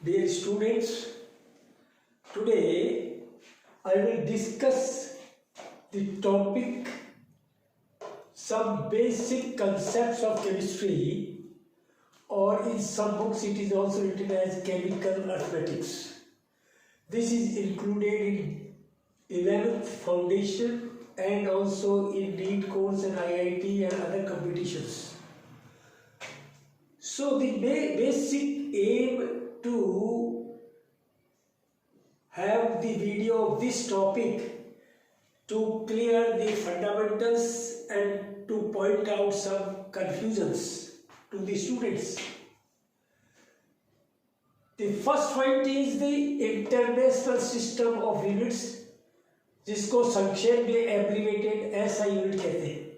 Dear students, today I will discuss the topic some basic concepts of chemistry, or in some books it is also written as chemical arithmetics. This is included in 11th foundation and also in NEET course and IIT and other competitions. So the basic aim to have the video of this topic to clear the fundamentals and to point out some confusions to the students. The first point is the International System of Units, जिसको संक्षेप में abbreviated SI unit कहते हैं।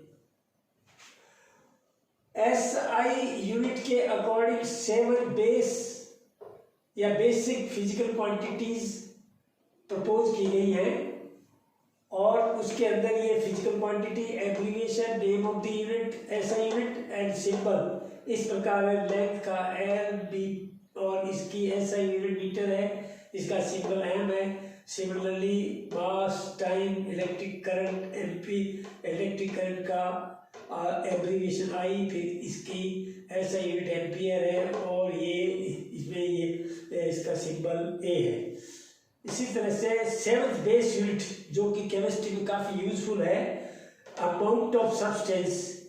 SI unit के according 7 base या basic physical quantities propose की गई हैं और उसके अंदर ये physical quantity abbreviation name of the unit SI unit and symbol इस प्रकार है। लेंथ का एल बी और इसकी एसआई यूनिट मीटर है, इसका सिंबल एम है। Similarly mass, time, electric current amp, electric current का एब्रीविएशन आई, फिर इसकी एसआई यूनिट एम्पियर है और ये इसमें ये इसका सिंबल ए है। इसी तरह से 7th बेस यूनिट जो कि केमिस्ट्री में काफ़ी यूजफुल है, अमाउंट ऑफ सब्सटेंस,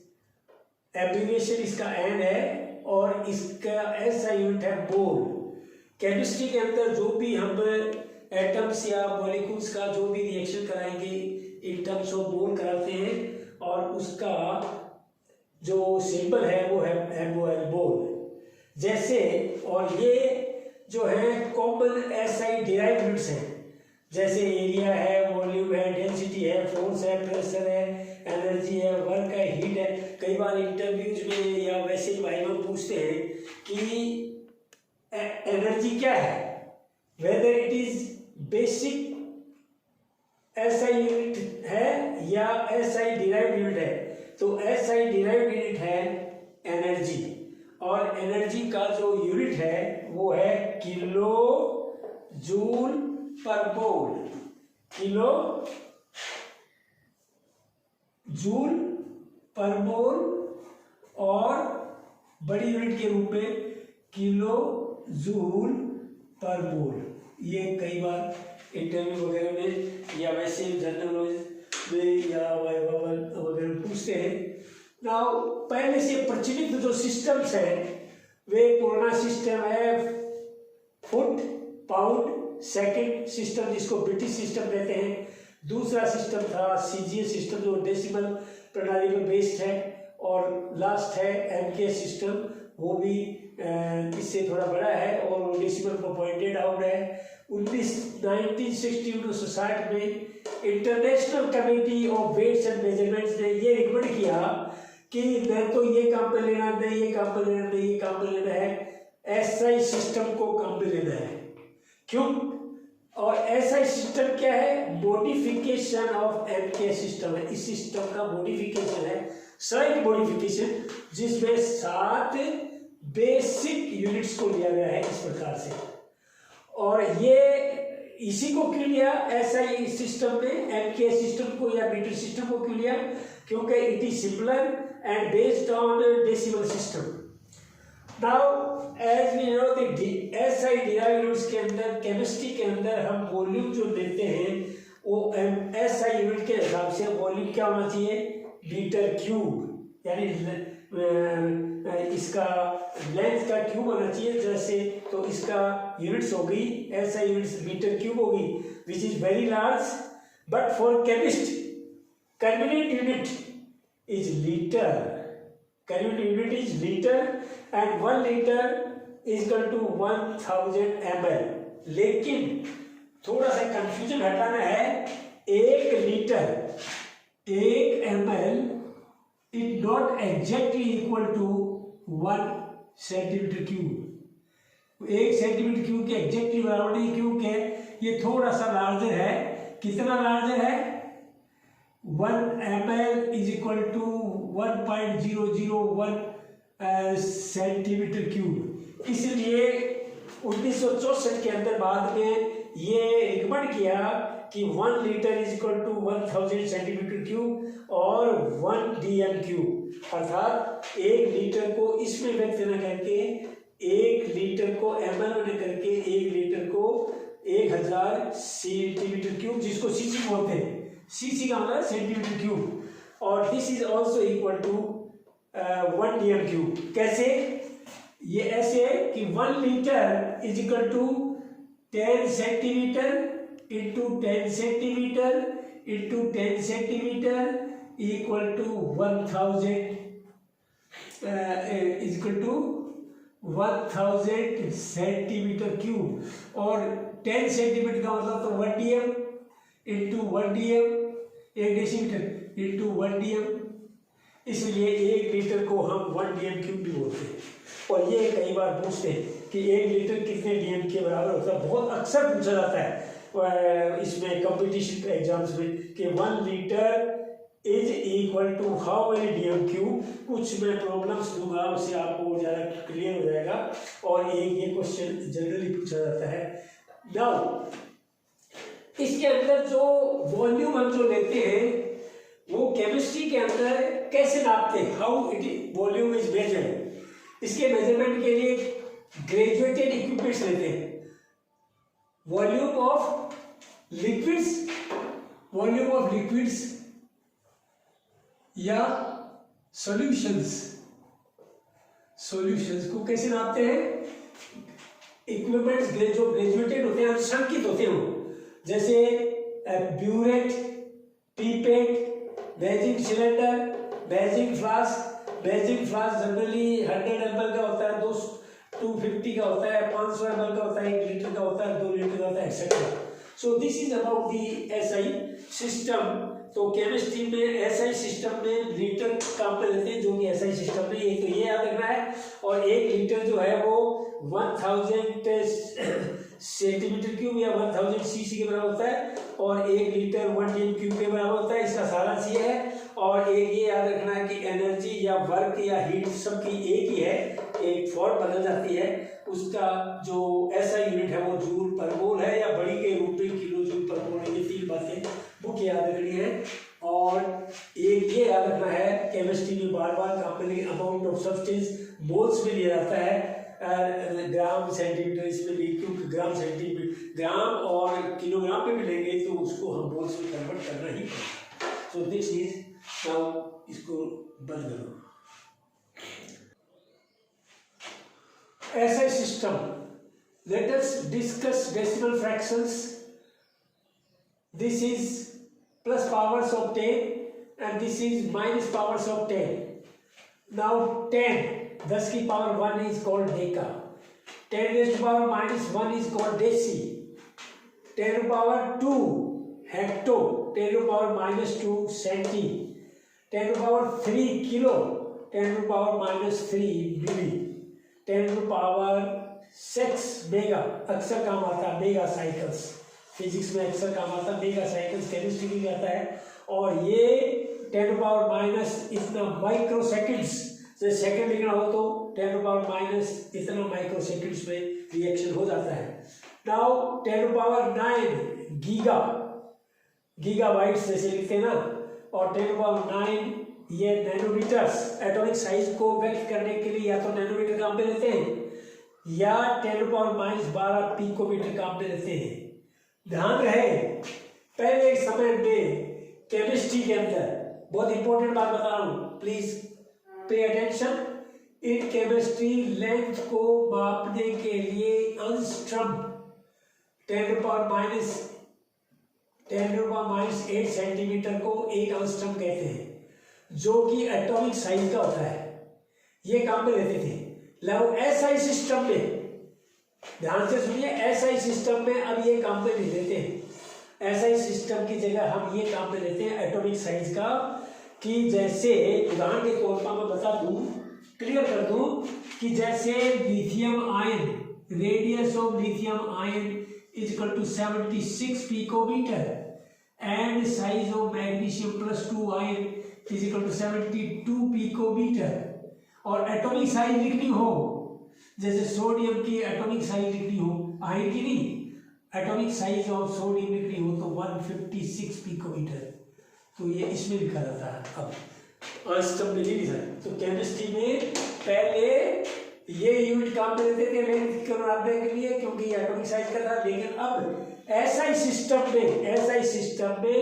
एब्रीविएशन इसका एन है और इसका एसआई यूनिट है मोल। केमिस्ट्री के अंदर जो भी हम एटम्स या मॉलिक्यूल्स का जो भी रिएक्शन कराएंगे इन टर्म्स ऑफ मोल कराते हैं और उसका जो सिंबल है वो है मोल जैसे। और ये जो है कॉमन एसआई डिराइव्ड यूनिट्स हैं, जैसे एरिया है, वॉल्यूम है, डेंसिटी है, फोर्स है, प्रेशर है, एनर्जी है, वर्क है, हीट है। कई बार इंटरव्यूज में या वैसे ही भाई लोग पूछते हैं कि एनर्जी क्या है, whether it is basic SI unit है या एसआई डिराइव्ड यूनिट है। तो एसआई डिराइव्ड यूनिट है एनर्जी और एनर्जी का जो यूनिट है वो है किलो जूल पर मोल। किलो जूल पर मोल और बड़ी यूनिट के रूप में किलो जूल पर मोल। ये कई बार इंटरव्यू वगैरह में या वैसे जनरल नॉलेज में या वगैरह पूछते हैं। नाउ पहले से प्रचलित जो सिस्टम्स हैं वे पुराना सिस्टम है फुट, पाउंड, सेकंड सिस्टम जिसको ब्रिटिश सिस्टम कहते हैं। दूसरा सिस्टम था सीजीएस सिस्टम जो डेसिमल प्रणाली पर बेस्ड है और लास्ट है एमके सिस्टम, वो भी इससे थोड़ा बड़ा है और डेसिमल को पॉइंटेड आउट है। 1960 में international committee of weights and measurements ने ये रिकमेंड किया कि मेरे को ये काम पे लेना है, ये काम पे लेना है, ये काम पे लेना है, एसआई सिस्टम को काम पे लेना है। क्यों? और एसआई सिस्टम क्या है? मॉडिफिकेशन ऑफ एमके सिस्टम है। इस सिस्टम का मॉडिफिकेशन है, स्लाइट मॉडिफिकेशन, जिसमें 7 बेसिक यूनिट्स को लिया गया है इस प्रकार से। और ये इसी को क्यों लिया एसआई सिस्टम में, एमके सिस्टम को या मीटर सिस्टम को क्यों लिया? क्योंकि it is simpler and based on decimal system. Now as we know the SI derived units के अंदर, केमिस्ट्री के अंदर हम वॉल्यूम जो लेते हैं वो एसआई यूनिट के हिसाब से वॉल्यूम क्या होना चाहिए? मीटर क्यूब, यानी इसका लेंथ का क्यूब होना चाहिए। जैसे तो इसका यूनिट्स हो गई एसआई यूनिट्स मीटर क्यूब होगी, which is very large. But for chemist convenient unit is litre. Convenient unit is litre and 1 litre is equal to 1000 ml। लेकिन थोड़ा सा कंफ्यूजन हटाना है, 1 litre 1 ml is not exactly equal to 1 centimetre cube. 1 centimetre cube के exactly बराबर नहीं, क्योंकि ये थोड़ा सा लार्जर है। कितना लार्जर है? 1 ml is equal to 1.001 centimetre cube. इसलिए 1964 के अंदर बाद में ये रिकमेंड किया कि 1 litre is equal to 1000 centimetre cube और 1 डीएम क्यूब, अर्थात 1 लीटर को इसमें व्यक्त न करके 1 लीटर को ml में करके 1 लीटर को 1000 सेंटीमीटर क्यूब, जिसको सीसी बोलते हैं, सीसी का मतलब सेंटीमीटर क्यूब, और this is also equal to 1 DM cube. कैसे? ये ऐसे है कि 1 litre is equal to 10 centimetre into 10 centimetre into 10 centimetre equal to 1000 is equal to 1000 centimetre cube, और 10 सेंटीमीटर का मतलब तो 1 DM into 1 DM, 1 decimetre into 1 DM, इसलिए 1 लीटर को हम 1 डीएम क्यूब भी बोलते हैं। और ये कई बार पूछते हैं कि 1 लीटर कितने डीएम के बराबर होता है, बहुत अक्सर पूछा जाता है इसमें कंपटीशन एग्जाम्स में कि 1 litre is equal to how many DM cube. कुछ मैं प्रॉब्लम्स दूंगा, उससे आपको ज़्यादा क्लियर हो जाएगा, और ये क्वेश्चन जनरली पूछा जाता है। नाउ इसके अंदर जो वॉल्यूम हम जो लेते हैं वो केमिस्ट्री के अंदर कैसे नापते हैं, how it volume is measured. इसके मेजरमेंट के लिए ग्रेजुएटेड इक्विपमेंट्स लेते हैं। वॉल्यूम ऑफ लिक्विड्स या सॉल्यूशंस को कैसे नापते हैं? इक्विपमेंट्स जो ग्रेजुएटेड होते हैं, अंशांकित होते हैं, जैसे burette, pipette, मेजिंग cylinder, मेजिंग flask. मेजिंग flask generally 100 ml का होता है, 250 का होता है, 500 ml का होता है, 1 लीटर का होता है, 2 लीटर का होता है, etcetera. So this is about the SI system. तो केमिस्ट्री में एसआई सिस्टम में लीटर काम पे लेते हैं, जो कि एसआई सिस्टम में, एक तो ये याद रखना है, और 1 लीटर जो है वो 1000 सेंटीमीटर क्यूब या 1000 सीसी के बराबर होता है, और 1 लीटर 1 डीएम क्यूब के बराबर होता है। इसका सारांश ये है, और एक ये याद रखना है कि एनर्जी या वर्क या हीट सबकी एक ही है, एक फॉर्म बदल जाती है, उसका जो ऐसा यूनिट है वो जूल पर मोल है, या बड़ी के रूप में किलो जूल पर मोल। ये 3 बातें बुक याद रखनी है। और एक ये याद रखना है, केमिस्ट्री में बार बार काम में अमाउंट ऑफ सब्सटेंस मोल्स में लिया जाता है, ग्राम सेंटीमीटर इसमें भी, क्योंकि ग्राम सेंटीमीटर ग्राम और किलोग्राम पे भी लेंगे तो उसको हम मोल्स में कन्वर्ट करना ही पड़ेगा। सो दिस इज नाउ, इसको बंद करो। SI system. Let us discuss decimal fractions. This is plus powers of 10 and this is minus powers of 10. Now 10, 10 की power 1 is called deca. 10 raised to power minus 1 is called deci. 10 to power 2 hecto. 10 to power minus 2 centi. 10 to power 3 kilo. 10 to power minus 3 milli. 10 to power 6 mega, अक्सर काम आता है mega cycles, physics में अक्सर काम आता है mega cycles, chemistry में भी आता है। और ये 10 to power माइनस इतना माइक्रो सेकेंड्स, जैसे सेकेंड लिखना हो तो 10 to power माइनस इतना माइक्रो सेकेंड्स में रिएक्शन हो जाता है। नाउ 10 to power 9 गीगाबाइट्स जैसे लिखते हैं ना, और 10 to power 9 ये नैनोमीटर्स, एटॉमिक साइज को व्यक्त करने के लिए या तो नैनोमीटर काम पे लेते हैं या 10 to power माइनस 12 पिकोमीटर काम पे लेते हैं। ध्यान रहे, पहले समय में केमिस्ट्री के अंदर बहुत इंपॉर्टेंट बात बता रहा हूँ, please pay attention. In chemistry length को मापने के लिए angstrom 10 to power minus 8 centimetre को 1 एंगस्ट्रम कहते हैं, जो कि एटॉमिक साइज का होता है। ये काम में लेते थे। लो एसआई सिस्टम में ध्यान से सुनिए, एसआई सिस्टम में अब ये काम पे नहीं लेते हैं। एसआई सिस्टम की जगह हम ये काम पे लेते हैं एटॉमिक साइज का, कि जैसे उदाहरण के तौर पर मैं बता दूं, क्लियर कर दूं कि जैसे lithium ion, radius of lithium ion is equal to 76 picometre and size of magnesium plus 2 ion is equal to 72 picometre. और एटॉमिक साइज लिखनी हो जैसे सोडियम की एटॉमिक साइज लिखनी हो, आयन की नहीं, एटॉमिक साइज ऑफ सोडियम लिखनी हो तो 156 पिकोमीटर, तो ये इसमें लिखा जाता है। अब अनस्टम में नहीं लिखा। तो केमिस्ट्री में पहले ये यूनिट काम में लेते थे लेंथ को नापने के लिए, क्योंकि एटॉमिक साइज का था। लेकिन अब एसआई सिस्टम में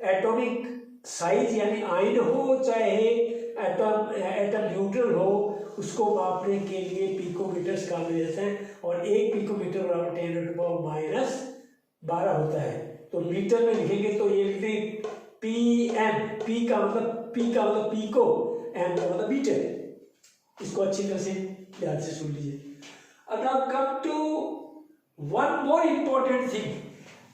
एटॉमिक साइज यानी आयन हो चाहे एटम न्यूट्रल हो, उसको मापने के लिए पिकोमीटर्स काम में लेते हैं। और 1 पिकोमीटर बराबर 10⁻⁻12 होता है। तो मीटर में लिखेंगे तो ये लिखते हैं PM, पी का मतलब पीको, एम का मतलब मीटर। इसको अच्छी तरह से ध्यान से सुन लीजिए। अब now come to one more important thing.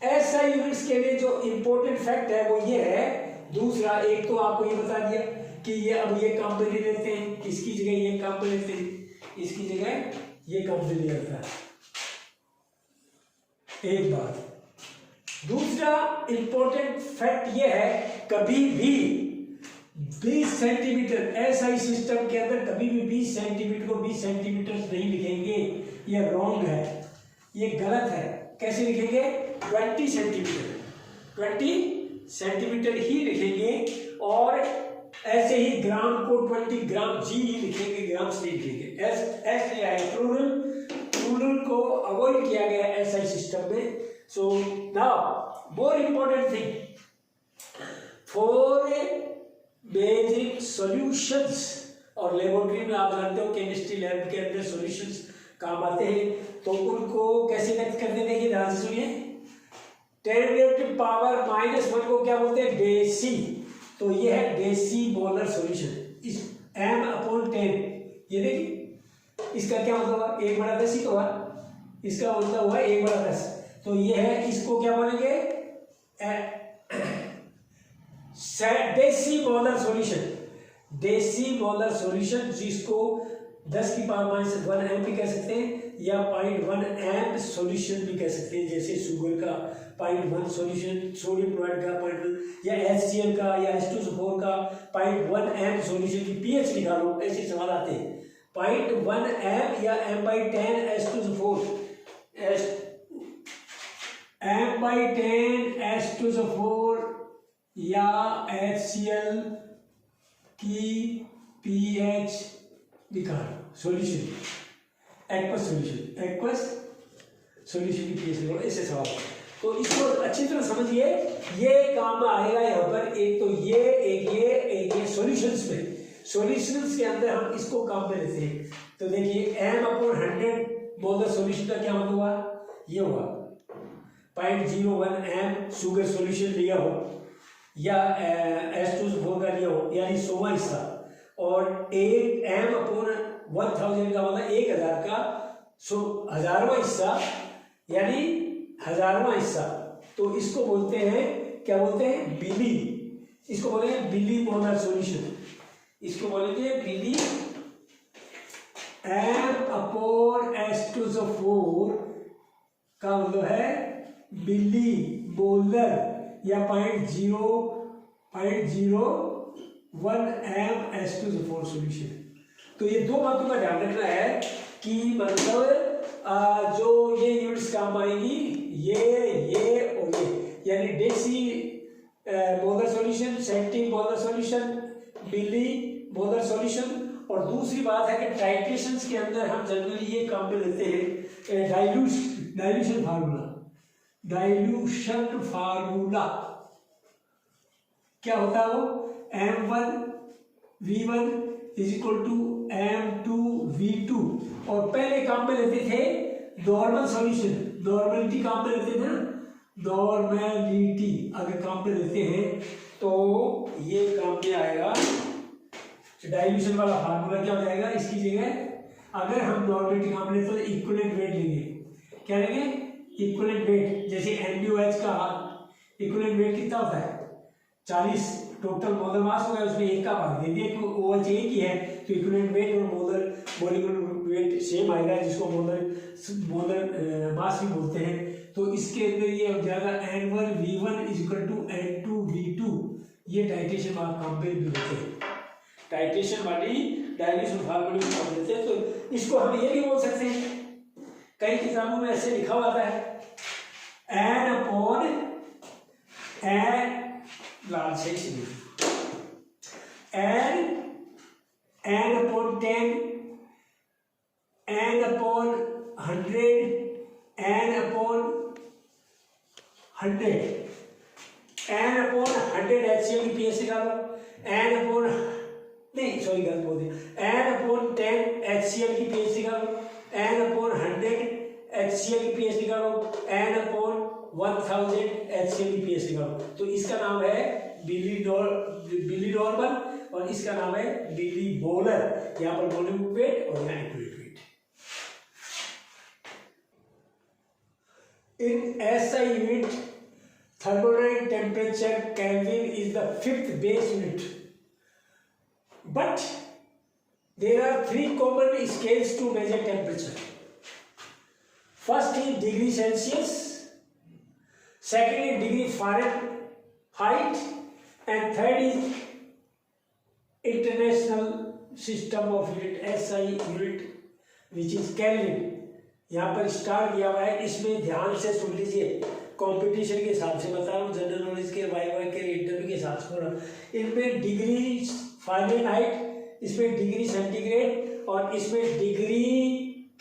SI units के लिए जो इम्पोर्टेंट फैक्ट है वो ये है, दूसरा एक तो आपको ये बता दिया कि ये अब ये काम पे ले लेते हैं, इसकी जगह ये काम पे लेते हैं, इसकी जगह ये काम पे ले जाता है, एक बात। दूसरा इंपॉर्टेंट फैक्ट ये है, कभी भी 20 सेंटीमीटर एसआई सिस्टम के अंदर कभी भी 20 सेंटीमीटर को 20 सेंटीमीटर नहीं लिखेंगे, ये रॉन्ग है, ये गलत है। कैसे लिखेंगे? 20 सेंटीमीटर ही लिखेंगे। और ऐसे ही ग्राम को 20 ग्राम जी लिखेंगे, ग्राम से लिखेंगे। एस नहीं आएगा, प्लूरल को अवॉइड किया गया है एसआई सिस्टम में। So now more important thing for basic solutions, और लेबोरेटरी में आप जानते हो केमिस्ट्री लैब के अंदर सॉल्यूशंस काम आते हैं, तो उनको कैसे व्यक्त करते देखिए, ध्यान से सुनिए। 10⁻⁻1 को क्या बोलते हैं? डेसी। तो ये है डेसी मोलर सॉल्यूशन। इस m/10, ये देखिए इसका क्या मतलब हुआ? 1/10 ही तो हुआ, इसका मतलब हुआ 1/10। तो ये है, इसको क्या बोलेंगे? Deci molar solution. Deci molar solution जिसको 10⁻⁻1 एम भी कह सकते हैं या 0.1 एम सॉल्यूशन भी कह सकते हैं। जैसे शुगर का 0.1 सॉल्यूशन, सोडियम क्लोराइड का 0.1, या HCl का या H2SO4 का 0.1 एम सॉल्यूशन की पीएच निकालो, ऐसे सवाल आते हैं। 0.1 एम या m/10 H2SO4, m/10 H2SO4 या HCl की पीएच निकालो, सॉल्यूशन एक्वस सॉल्यूशन की पीएच निकालो, ऐसे सवाल। तो इसको अच्छी तरह समझिए, ये काम में आएगा यहाँ पर। एक तो ये सॉल्यूशंस में, सॉल्यूशंस के अंदर हम इसको काम में लेते हैं। तो देखिए m/100 मोलर सॉल्यूशन का क्या मतलब हुआ? ये हुआ 0.01 एम शुगर सॉल्यूशन लिया हो या H2SO4 का लिया हो, यानी 100वां हिस्सा। और 1 m/1000 का मतलब 1000 का 1000वां हिस्सा, यानी 1000वां हिस्सा। तो इसको बोलते हैं, क्या बोलते हैं? मिली। इसको बोलेंगे मिली मोलर सॉल्यूशन। इसको बोलेंगे मिली m/H2SO4 का मतलब है मिली मोलर या 0.01 एम H2SO4 सॉल्यूशन। तो ये दो बातों का ध्यान रखना है कि मतलब जो ये यूनिट्स काम आएंगी, ये और ये, यानी deci molar solution, centi molar solution, milli molar solution. और दूसरी बात है कि टाइट्रेशंस के अंदर हम जनरली ये काम में लेते हैं डाइल्यूशन फार्मूला। क्या होता है वो? m1v1 = m2v2। और पहले काम में लेते थे नॉर्मल सॉल्यूशन, नॉर्मलिटी काम में लेते थे ना, नॉर्मलिटी अगर काम में लेते हैं तो ये काम में आएगा। डाइल्यूशन वाला फार्मूला क्या हो जाएगा? इसकी जगह अगर हम नॉर्मलिटी काम में लेते तो इक्विवेलेंट वेट लेंगे। क्या लेंगे? Equivalent weight. जैसे NaOH का इक्विवेलेंट वेट कितना होता है? 40 टोटल मोलर मास होगा, उसमें 1 का भाग दे दिया, OH एक ही है तो इक्विवेलेंट वेट और मोलिकुलर वेट सेम आएगा, जिसको मोलर मास भी बोलते हैं। तो इसके अंदर ये हो जाएगा N1v1 = N2v2। ये टाइट्रेशन आप काम पे भी होते हैं, टाइट्रेशन वाली डाइल्यूशन फार्मूला में काम लेते हैं। तो इसको हम ये भी बोल सकते हैं, कई किताबों में ऐसे लिखा हुआ है एन अपॉन एन लाल से N upon 10, N upon 100, N upon 100, N upon 100 HCl की पीएच निकालो, एन अपॉन नहीं सॉरी गलत बोल दिया, एन अपॉन 10 HCl की पीएच निकालो, एन अपॉन 100 HCl की पीएच निकालो, एन अपॉन 1000 HCl की पीएच निकालो। तो इसका नाम है बिली नॉर्मल और इसका नाम है बिली बोलर। यहाँ पर वॉल्यूम वेट और यहाँ accurate weight. In SI unit, thermodynamic temperature Kelvin is the 5th base unit. But there are 3 common scales to measure temperature. First is degree Celsius, second is degree Fahrenheit, and third is international system of unit SI unit which is Kelvin. यहाँ पर star दिया हुआ है, इसमें ध्यान से सुन लीजिए, कंपटीशन के हिसाब से बता रहा हूँ, जनरल नॉलेज के वाई के इंटरव्यू के हिसाब से बोल रहा हूँ। इनमें डिग्री फारेनहाइट, इसमें डिग्री सेंटीग्रेड और इसमें डिग्री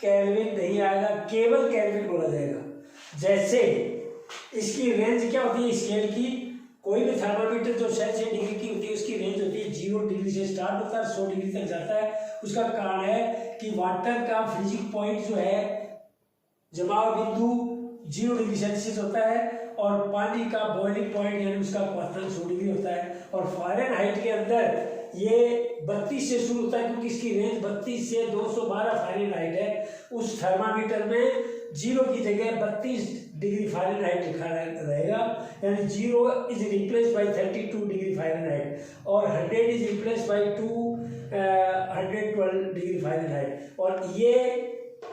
केल्विन नहीं आएगा, केवल केल्विन बोला जाएगा। जैसे इसकी रेंज क्या होती है स्केल की, कोई भी थर्मामीटर जो 100 डिग्री की होती है उसकी रेंज होती है 0 डिग्री से स्टार्ट होता है 100 डिग्री तक जाता है। उसका कारण है कि वाटर का फ्रीजिंग पॉइंट जो है, जमाव बिंदु 0 डिग्री सेल्सियस होता है और पानी का बॉइलिंग पॉइंट यानी उसका क्वथन 100 डिग्री होता है। और फारेनहाइट के अंदर ये 32 से शुरू होता है क्योंकि इसकी रेंज 32 से 212 फारेनहाइट है। उस थर्मामीटर में 0 की जगह 32 डिग्री फारेनहाइट लिखा रहेगा, यानी 0 is replace by 32 degree Fahrenheit और 100 is replace by 212 degree Fahrenheit. और ये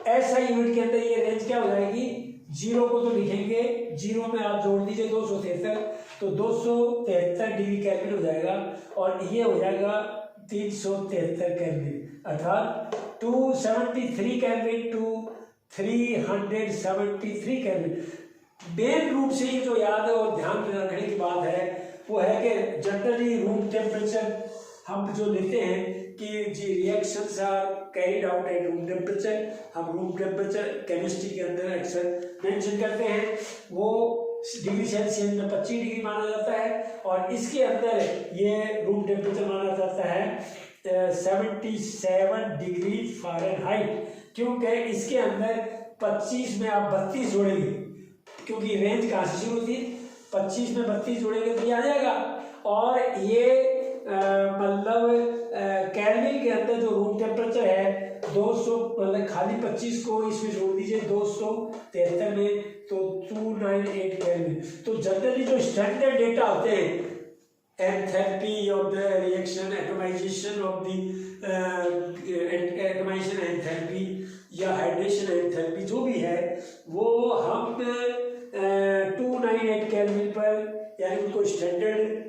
SI यूनिट के अंदर ये रेंज क्या हो जाएगी, 0 को तो लिखेंगे, 0 में आप जोड़ दीजिए 273, तो 273 डिग्री केल्विन हो जाएगा और ये हो जाएगा 373 केल्विन, अर्थात 273 केल्विन टू 373 केल्विन। मेन रूप से ये जो याद है और ध्यान में रखने की बात है वो है कि जनरली रूम टेम्परेचर हम जो लेते हैं कि जी reactions are carried out at room temperature, हम रूम टेम्परेचर केमिस्ट्री के अंदर अक्सर मेंशन करते हैं, वो डिग्री सेल्सियस में 25 डिग्री माना जाता है और इसके अंदर ये रूम टेम्परेचर माना जाता है 77 डिग्री फारेनहाइट, क्योंकि इसके अंदर 25 में आप 32 जोड़ेंगे, क्योंकि रेंज कहाँ से शुरू होती है, 25 में 32 जोड़ेंगे तो ये आ जाएगा। और ये मतलब केल्विन के अंदर जो रूम टेम्परेचर है 200, मतलब खाली 25 को इसमें जोड़ दीजिए 273 में तो 298 केल्विन। तो जनरली जो स्टैंडर्ड डेटा होते हैं enthalpy of the reaction, atomisation of the atomisation enthalpy या हाइड्रेशन एंथैल्पी जो भी है वो हम 298 केल्विन पर यानी उनको स्टैंडर्ड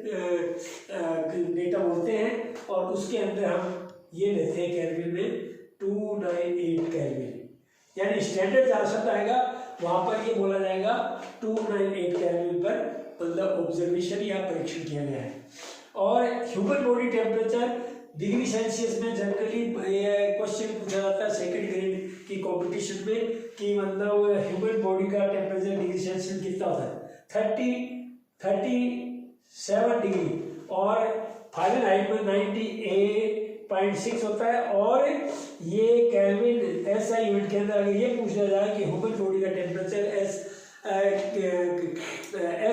डेटा बोलते हैं और उसके अंदर हम ये लेते हैं केल्विन में 298 केल्विन, यानी स्टैंडर्ड जहाँ शब्द आएगा वहाँ पर ये बोला जाएगा 298 केल्विन पर, मतलब ऑब्जर्वेशन या परीक्षण किया गया है। और human body temperature degree Celsius में जनरली क्वेश्चन पूछा जाता है सेकंड ग्रेड की कंपटीशन में कि मतलब ह्यूमन बॉडी का टेम्परेचर डिग्री सेल्सियस कितना होता है, 37 डिग्री और फारेनहाइट में 98.6 होता है। और ये केल्विन SI यूनिट के अंदर अगर ये पूछा जाए कि ह्यूमन बॉडी का टेम्परेचर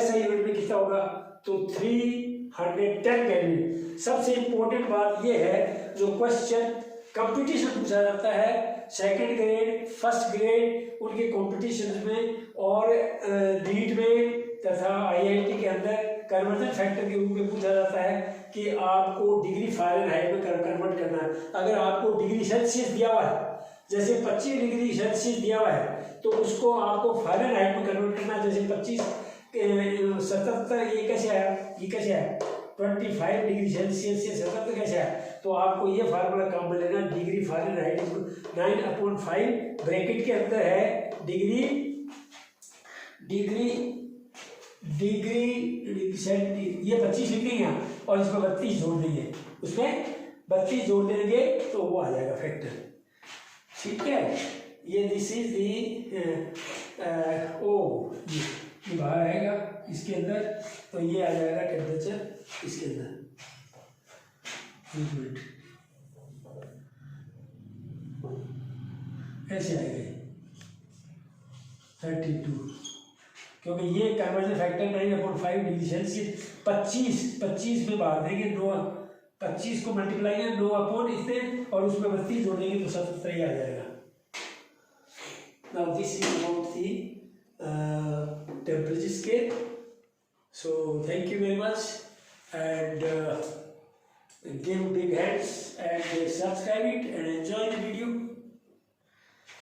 SI यूनिट में कितना होगा तो 310 केल्विन। सबसे इम्पोर्टेंट बात ये है जो क्वेश्चन कंपटीशन पूछा जाता है सेकंड ग्रेड फर्स्ट ग्रेड उनके कंपटीशन में और नीट में तथा IIT के अंदर कन्वर्जन फैक्टर के रूप में पूछा जाता है कि आपको डिग्री फारेनहाइट में कन्वर्ट करना है। अगर आपको डिग्री सेल्सियस दिया हुआ है, जैसे 25 डिग्री सेल्सियस दिया हुआ है तो उसको आपको फारेनहाइट में कन्वर्ट करना है। जैसे 25 77 ये कैसे आया, 25 डिग्री सेल्सियस से 70 तक कैसे है, तो आपको ये फार्मूला काम में लेना, डिग्री फ़ारेनहाइट 9/5 ब्रैकेट के अंदर है डिग्री ये 25 लिख देंगे और इसमें 32 जोड़ देंगे, उसमें 32 जोड़ देंगे तो वो आ जाएगा फैक्टर। ठीक है, ये दिस इज दी ओ ये बाहर आएगा इसके अंदर, तो ये आ जाएगा टेम्परेचर इसके अंदर। एक मिनट, ऐसे आएगा 32, क्योंकि ये कन्वर्जन फैक्टर 9/5 डिग्री सेल्सियस 25 में बाहर देंगे, 25 को मल्टीप्लाई करें 9 इससे और उसमें 32 जोड़ेंगे तो 77 ही आ जाएगा। Now this is about the temperature scale. So thank you very much, and give big hands and subscribe it and enjoy the video.